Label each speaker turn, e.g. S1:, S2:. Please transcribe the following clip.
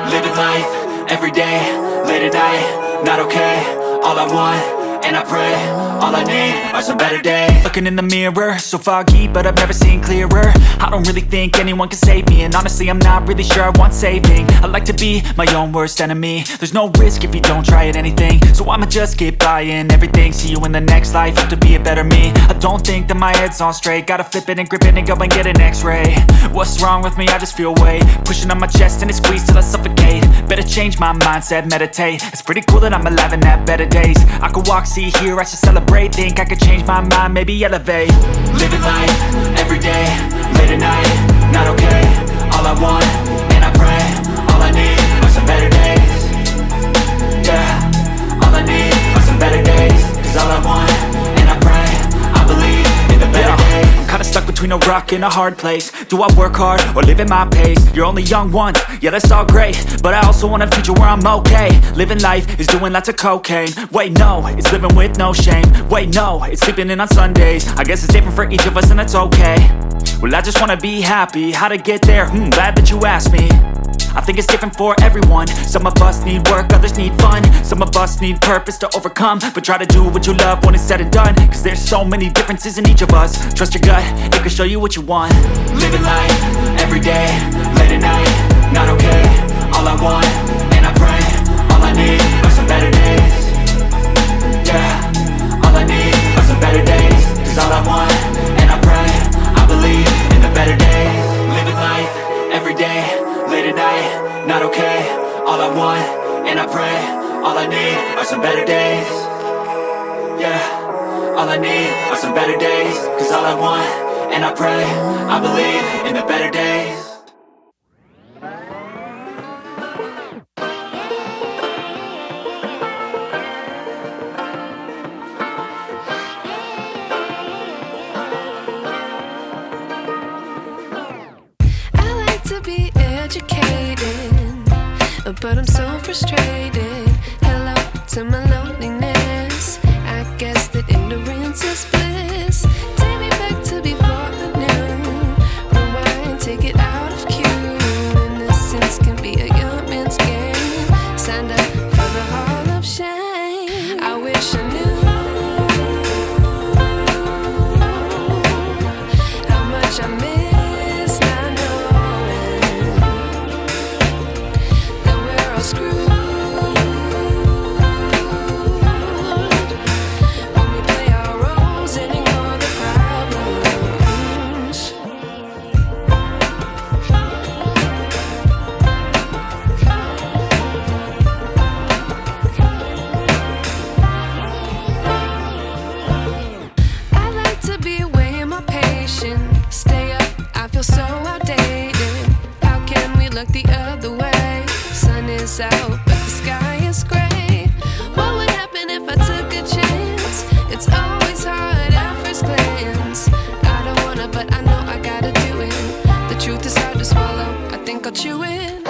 S1: Living life, everyday, late at night, not okay. All I want, and I pray, all I need are some better days. Looking in the mirror, so foggy, but I've never seen clearer. I don't really think anyone can save me, and honestly I'm not really sure I want saving. I like to be my own worst enemy. There's no risk if you don't try at anything, so I'ma just keep buying everything. See you in the next life, have to be a better me. I don't think that my head's on straight, gotta flip it and grip it and go and get an x-ray. What's wrong with me? I just feel weight pushing on my chest and it squeezes till I suffocate. Better change my mindset, meditate. It's pretty cool that I'm alive and have better days. I could walk, see, hear, I should celebrate. Think I could change my mind, maybe elevate. Living life, everyday, late at night, not okay. All I want, and I pray, all I need are some better days. Yeah, all I need are some better days. Cause all I want, and I pray, I believe in the better days. I'm kinda stuck between a rock and a hard place. Do I work hard or live at my pace? You're only young once, yeah that's all great, but I also want a future where I'm okay. Living life is doing lots of cocaine. Wait no, it's living with no shame. Wait no, it's sleeping in on Sundays. I guess it's different for each of us and that's okay. Well I just wanna be happy, how to get there? Glad that you asked me. I think it's different for everyone. Some of us need work, others need fun. Some of us need purpose to overcome. But try to do what you love when it's said and done. Cause there's so many differences in each of us. Trust your gut, it can show you what you want. Living life, everyday, late at night, not okay. All I want, and I pray, all I need are some better days. Yeah, all I need are some better days. Cause all I want, and I pray, I believe in the better days. Living life, everyday, late at night, not okay. All I want, and I pray, all I need are some better days. Yeah, all I need are some better days. Cause all I want, and I pray, I believe in the better days.
S2: I like to be educated, but I'm so frustrated. Hello to my loneliness. I guess that ignorance is bliss. Take me back to before I knew. Rewind, take it out of cue. Innocence can be a young man's game. Signed up for the hall of shame. I wish I knew how much I miss not knowing that we're all screwed. When we play our roles and ignore the problems. I like to be away in my patience. Stay up, I feel so outdated. How can we look the other way? Sun is out, but the sky is gray. What would happen if I took a chance? It's always hard at first glance. I don't wanna, but I know I gotta do it. The truth is hard to swallow, I think I'll chew it.